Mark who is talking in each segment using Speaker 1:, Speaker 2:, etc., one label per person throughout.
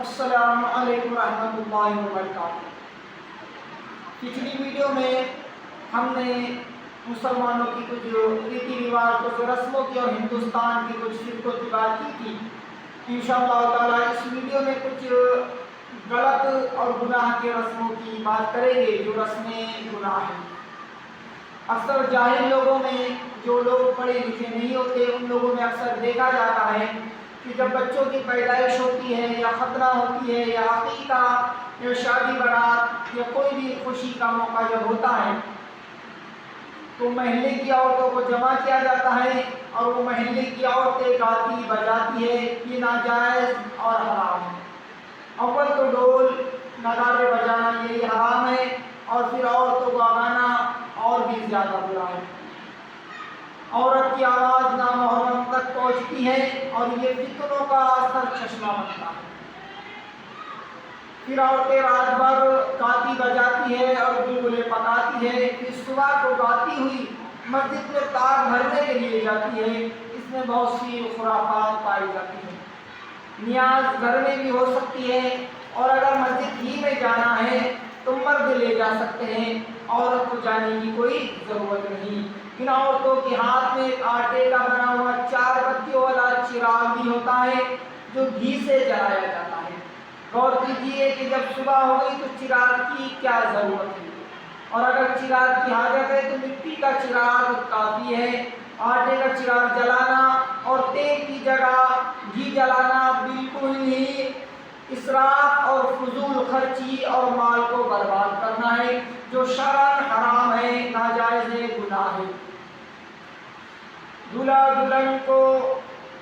Speaker 1: السلام علیکم ورحمۃ اللہ وبرکاتہ۔ پچھلی ویڈیو میں ہم نے مسلمانوں کی کچھ ریتی رواج، کچھ رسموں کی اور ہندوستان کی کچھ فرقوں کی بات کی تھی۔ انشاءاللہ تعالیٰ اس ویڈیو میں کچھ غلط اور گناہ کے رسموں کی بات کریں گے جو رسمیں گناہ ہیں۔ اکثر جاہل لوگوں میں جو لوگ پڑھے لکھے نہیں ہوتے ان لوگوں میں اکثر دیکھا جاتا ہے کہ جب بچوں کی پیدائش ہوتی ہے یا ختنہ ہوتی ہے یا عقیقہ یا شادی برات یا کوئی بھی خوشی کا موقع جب ہوتا ہے تو محلے کی عورتوں کو جمع کیا جاتا ہے اور وہ محلے کی عورتیں گاتی بجاتی ہے۔ یہ ناجائز اور حرام ہے۔ اول تو ڈھول نغارے بجانا یہی حرام ہے، اور پھر عورتوں کو گانا اور بھی زیادہ برا ہے۔ عورت کی آواز نامحرم تک پہنچتی ہے اور یہ فتنوں کا اثر چشمہ بنتا ہے۔ پھر عورتیں رات بھر گاتی بجاتی ہے اور گلگلے پکاتی ہے، پھر صبح کو گاتی ہوئی مسجد میں تاج بھرنے کے لیے جاتی ہے۔ اس میں بہت سی خرافات پائی جاتی ہیں۔ نیاز گھر میں بھی ہو سکتی ہے، اور اگر مسجد ہی میں جانا ہے تو مرد لے جا سکتے ہیں، عورت کو جانے کی کوئی ضرورت نہیں۔ ان عورتوں کے ہاتھ میں ایک آٹے کا بنا ہوا 4 بتیوں والا چراغ بھی ہوتا ہے جو گھی سے جلایا جاتا ہے۔ غور کیجیے کہ جب صبح ہو گئی تو چراغ کی کیا ضرورت ہے، اور اگر چراغ کی حاجت ہے تو مٹی کا چراغ کافی ہے۔ آٹے کا چراغ جلانا اور تیل کی جگہ گھی جلانا بالکل ہی اسراف اور فضول خرچی اور مال کو برباد کرنا ہے جو شرعاً حرام ہے، ناجائز ہے، گناہ ہے۔ دلہا دلہن کو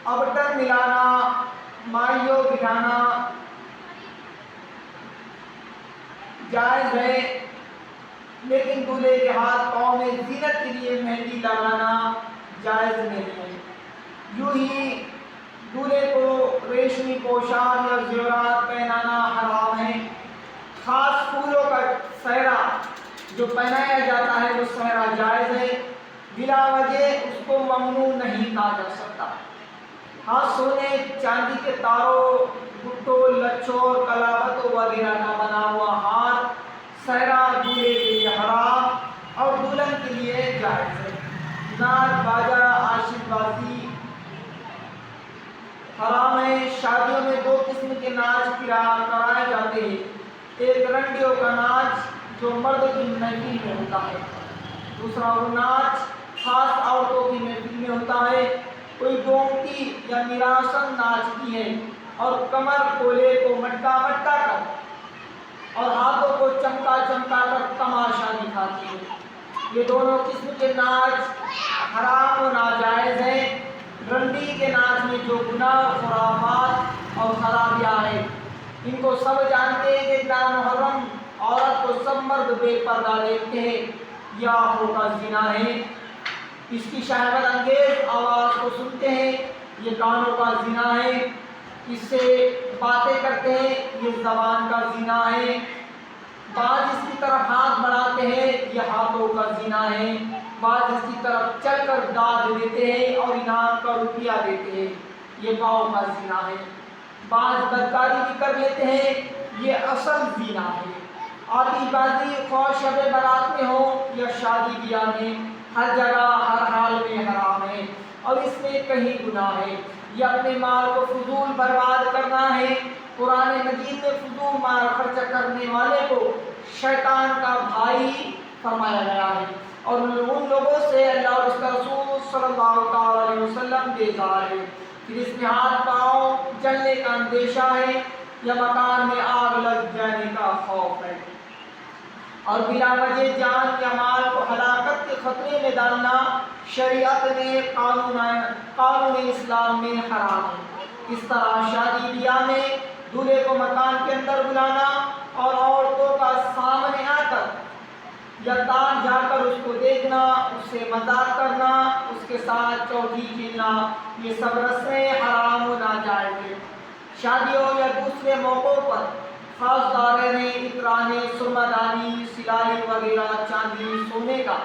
Speaker 1: ابٹر ملانا، مائیو بٹھانا جائز ہے، لیکن دلہے کے ہاتھ پاؤں میں زینت کے لیے مہندی لگانا جائز نہیں ہے۔ یوں ہی دلہے کو ریشمی پوشاک یا زیورات پہنانا حرام ہے۔ خاص پھولوں کا سہرا جو پہنایا جاتا ہے وہ سہرا جائز ہے، بلا وجہ اس کو ممنوع نہیں کہا جا سکتا۔ ہاں، سونے چاندی کے تاروں، گٹوں، لچھوں، کلاوتوں وغیرہ کا بنا ہوا ہار سہرا دولہے کے لیے حرام اور دلہن کے لیے جائز ہے۔ ناچ باجا آتش بازی حرام ہے۔ شادیوں میں 2 قسم کے ناچ کرائے جاتے ہیں، ایک رنڈیوں کا ناچ جو مرد کی محفل میں ہوتا ہے، دوسرا وہ ناچ خاص عورتوں کی محفل میں ہوتا ہے۔ کوئی گومتی یا میراسن ناچتی ہے اور کمر کولے کو مٹکا مٹکا کر اور ہاتھوں کو چمکا چمکا کر تماشا دکھاتی ہے۔ یہ دونوں قسم کے ناچ حرام و ناجائز ہیں۔ رنڈی کے ناچ میں جو گناہ، خرافات اور خرابیاں ہیں ان کو سب جانتے ہیں کہ نامحرم عورت کو سب مرد بے پردہ دیکھتے ہیں، یہ آنکھوں کا زنا ہے۔ اس کی شہوت انگیز آواز کو سنتے ہیں، یہ کانوں کا زنا ہے۔ اس سے باتیں کرتے ہیں، یہ زبان کا زنا ہے۔ بعض اس کی طرف ہاتھ بڑھاتے ہیں، یہ ہاتھوں کا زنا ہے۔ بعض اس کی طرف چل کر داد دیتے ہیں اور انعام کا روپیہ دیتے ہیں، یہ پاؤں کا زنا ہے۔ بعض بدکاری بھی کر لیتے ہیں، یہ اصل زنا ہے۔ آتش بازی خواہ شب برات میں ہو یا شادی بیاہ میں، ہر جگہ ہر حال میں حرام ہے اور اس میں کہیں گناہ ہے۔ یہ اپنے مال کو فضول برباد کرنا ہے۔ قرآن مجید میں فضول مال خرچ کرنے والے کو شیطان کا بھائی فرمایا گیا ہے، اور ان لوگوں سے اللہ اور اس کا رسول صلی اللہ علیہ وسلم بیزار ہے۔ پھر اس میں ہاتھ پاؤں جلنے کا اندیشہ ہے یا مکان میں آگ لگ جانے کا خوف ہے، اور بلا وجہ جان یا مال کو ہلاکت کے خطرے میں ڈالنا شریعت میں قانون اسلام میں حرام ہے۔ اس طرح شادی بیاہ میں دولہے کو مکان کے اندر بلانا اور عورتوں کا سامنے آ کر یا تان جا کر اس کو دیکھنا، اس سے مذاق کرنا، اس کے ساتھ چوٹی کھیلنا، یہ سب رسمیں حرام و ناجائز ہیں۔ شادیوں یا دوسرے موقعوں پر خاص دائرے اترانے، سرمدانی، سلائی وغیرہ چاندی سونے کا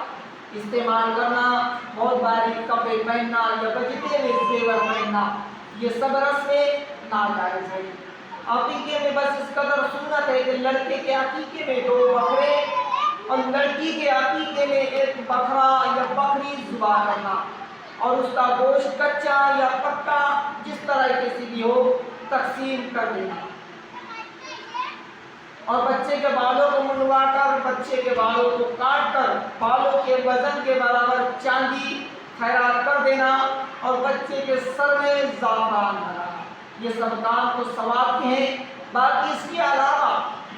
Speaker 1: استعمال کرنا، بہت باریک کپڑے پہننا یا بجتے ہوئے زیور پہننا، یہ سب رسمیں ناجائز ہے۔ عقیقے میں بس اس قدر سنت ہے کہ لڑکے کے عقیقے میں 2 بکرے اور لڑکی کے عقیقے میں 1 بکرا یا بکری ذبح کرنا، اور اس کا گوشت کچا یا پکا جس طرح کسی بھی ہو تقسیم کر دینا، اور بچے کے بالوں کو منڈوا کر، بچے کے بالوں کو کاٹ کر بالوں کے وزن کے برابر چاندی خیرات کر دینا، اور بچے کے سر میں زعفران لگانا۔ یہ سب کام تو ثواب کے ہیں۔ باقی اس کے علاوہ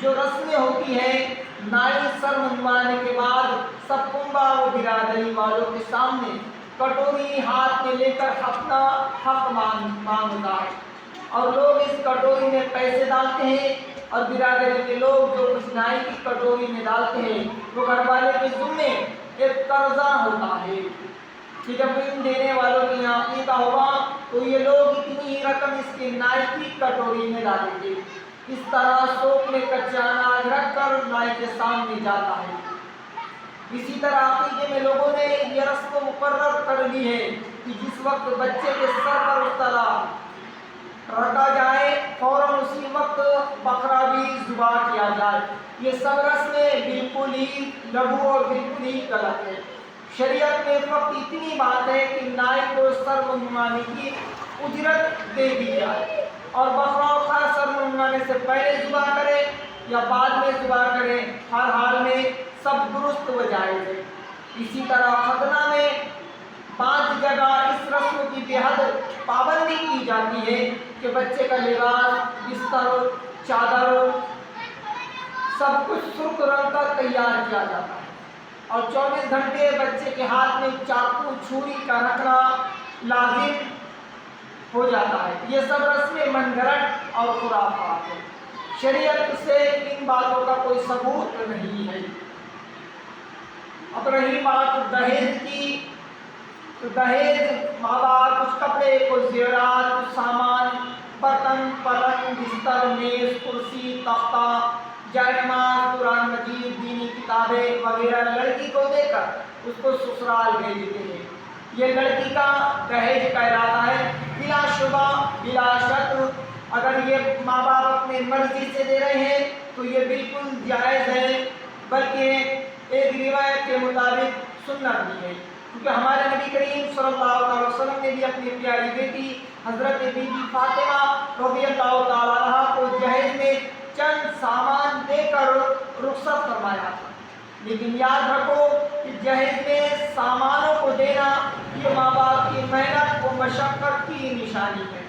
Speaker 1: جو رسمیں ہوتی ہیں، نائی سر منڈوانے کے بعد سب کنبہ و برادری والوں کے سامنے کٹوری ہاتھ میں لے کر اپنا حق مانگتا ہے، اور لوگ اس کٹوری میں پیسے ڈالتے ہیں، اور برادری کے لوگ جو کچھ نائی کی کٹوری میں ڈالتے ہیں وہ گھر والے کے ذمے ایک قرضہ ہوتا ہے کہ جب ان دینے والوں کی عقیقہ ہوگا تو یہ لوگ اتنی ہی رقم اس کے نائی کی کٹوری میں ڈالیں گے۔ اس طرح سوپ میں کچا اناج رکھ کر نائی کے سامنے جاتا ہے۔ اسی طرح عقیقے میں لوگوں نے یہ رسم مقرر کر لی ہے کہ جس وقت بچے کے سر پر اس طرح رکھا جائے فوراً اسی وقت بکرا بھی ذبح کیا جائے۔ یہ سب رسمیں بالکل ہی لغو اور بالکل ہی غلط ہے۔ شریعت میں فقط اتنی بات ہے کہ نائی کو سر منڈوانے کی اجرت دے دی جائے، اور بکرا کا سر منڈوانے سے پہلے ذبح کرے یا بعد میں ذبح کرے، ہر حال میں سب درست و جائز ہے۔ اسی طرح ختنہ میں 5 جگہ اس رسم کی بے حد پابندی کی جاتی ہے کہ بچے کا لباس، بستر، چادر سب کچھ سرخ رنگ کا تیار کیا جاتا ہے، اور 24 گھنٹے بچے کے ہاتھ میں چاقو چھری کا رکھنا لازم ہو جاتا ہے۔ یہ سب رسمیں من گھڑت اور خرافات ہیں، شریعت سے ان باتوں کا کوئی ثبوت نہیں ہے۔ اب رہی بات دہیج کی، تو دہیج ماں باپ کچھ کپڑے، کچھ زیورات، کچھ سامان، برتن، پلنگ، بستر، میز، کرسی، تختہ، جائے نماز، قرآن مجید، دینی کتابیں وغیرہ لڑکی کو دے کر اس کو سسرال بھیجتے ہیں۔ یہ لڑکی کا دہیج کہلاتا ہے۔ بلا شبہ، بلا شک اگر یہ ماں باپ اپنے مرضی سے دے رہے ہیں تو یہ بالکل جائز ہے، بلکہ ایک روایت کے مطابق سنت بھی ہے، کیونکہ ہمارے نبی کریم صلی اللہ علیہ وسلم نے بھی اپنی پیاری بیٹی حضرت بی بی فاطمہ رضی اللہ تعالیٰ عنہا کو جہیز میں چند سامان دے کر رخصت فرمایا تھا۔ لیکن یاد رکھو کہ جہیز میں سامانوں کو دینا یہ ماں باپ کی محنت و مشقت کی نشانی ہے،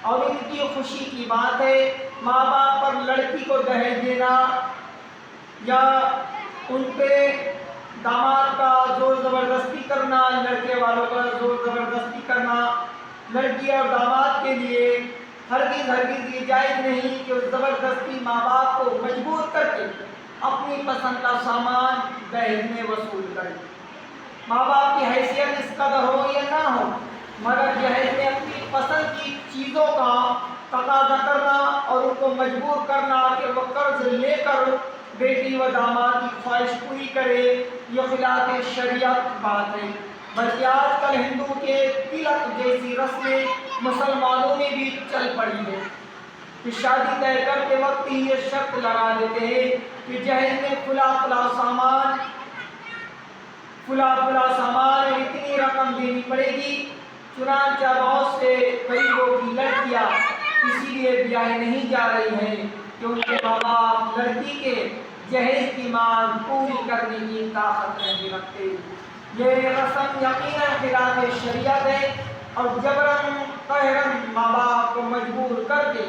Speaker 1: اور ان کی خوشی کی بات ہے۔ ماں باپ پر لڑکی کو دہیج دینا یا ان پہ داماد کا زور زبردستی کرنا، لڑکے والوں کا زور زبردستی کرنا لڑکی اور داماد کے لیے ہرگز یہ جائز نہیں کہ اس زبردستی ماں باپ کو مجبور کر کے اپنی پسند کا سامان دہیج میں وصول کرے۔ ماں باپ کی حیثیت اس قدر ہو یا نہ ہو، مگر جہیز میں اپنی پسند کی چیزوں کا تقاضا کرنا اور ان کو مجبور کرنا کہ وہ قرض لے کر بیٹی و داماد کی خواہش پوری کرے، یہ خلاف شریعت بات ہے۔ بلکہ آج کل ہندو کے تلک جیسی رسمیں مسلمانوں میں بھی چل پڑی ہے کہ شادی طے کرتے وقت ہی یہ شرط لگا دیتے ہیں کہ جہیز میں فلاں سامان اور اتنی رقم دینی پڑے گی۔ چنانچہ بہت سے غریبوں کی لڑکیاں اسی لیے بیاہ نہیں جا رہی ہیں کہ ان کے ماں باپ لڑکی کے جہیز کی مانگ پوری کرنے کی طاقت نہیں رکھتے۔ یہ رسم یقیناً خلاف شریعت ہے، اور جبراً قہراً ماں باپ کو مجبور کر کے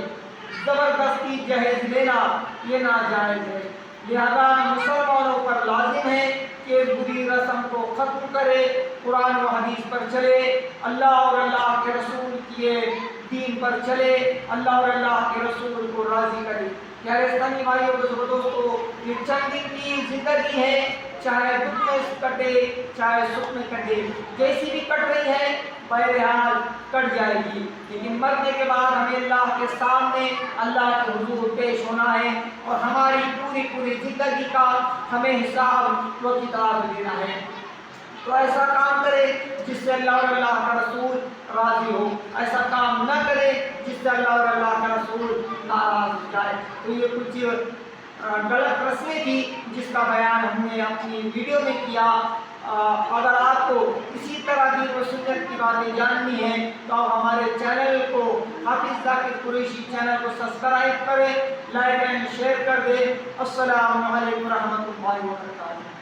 Speaker 1: زبردستی جہیز لینا یہ ناجائز ہے۔ لہذا مسلمانوں پر لازم ہے کہ بری رسم کو ختم کرے، قرآن و حدیث پر چلے، اللہ اور اللہ کے رسول کے دین پر چلے، اللہ اور اللہ کے رسول کو راضی کرے۔ پیارے اسلامی بھائیوں اور دوستو، یہ چند دن کی زندگی ہے، چاہے دکھ میں کٹے چاہے سکھ میں کٹے، جیسی بھی کٹ رہی ہے بہرحال کٹ جائے گی، لیکن مرنے کے بعد ہمیں اللہ کے سامنے اللہ کے حضور پیش ہونا ہے، اور ہماری پوری زندگی کا ہمیں حساب و کتاب دینا ہے۔ تو ایسا کام کرے جس سے اللہ اور اللہ کا رسول راضی ہو، ایسا کام نہ کرے جس سے اللہ اور اللہ کا رسول ناراض ہو جائے۔ تو یہ کچھ غلط رسمیں تھی جس کا بیان ہم نے اپنی ویڈیو میں کیا۔ اگر آپ کو اسی طرح دین و سنت کی باتیں جاننی ہیں تو آپ ہمارے چینل کو حافظ ذاکر قریشی چینل کو سبسکرائب کریں، لائک اینڈ شیئر کر دیں۔ السلام علیکم ورحمۃ اللہ وبرکاتہ۔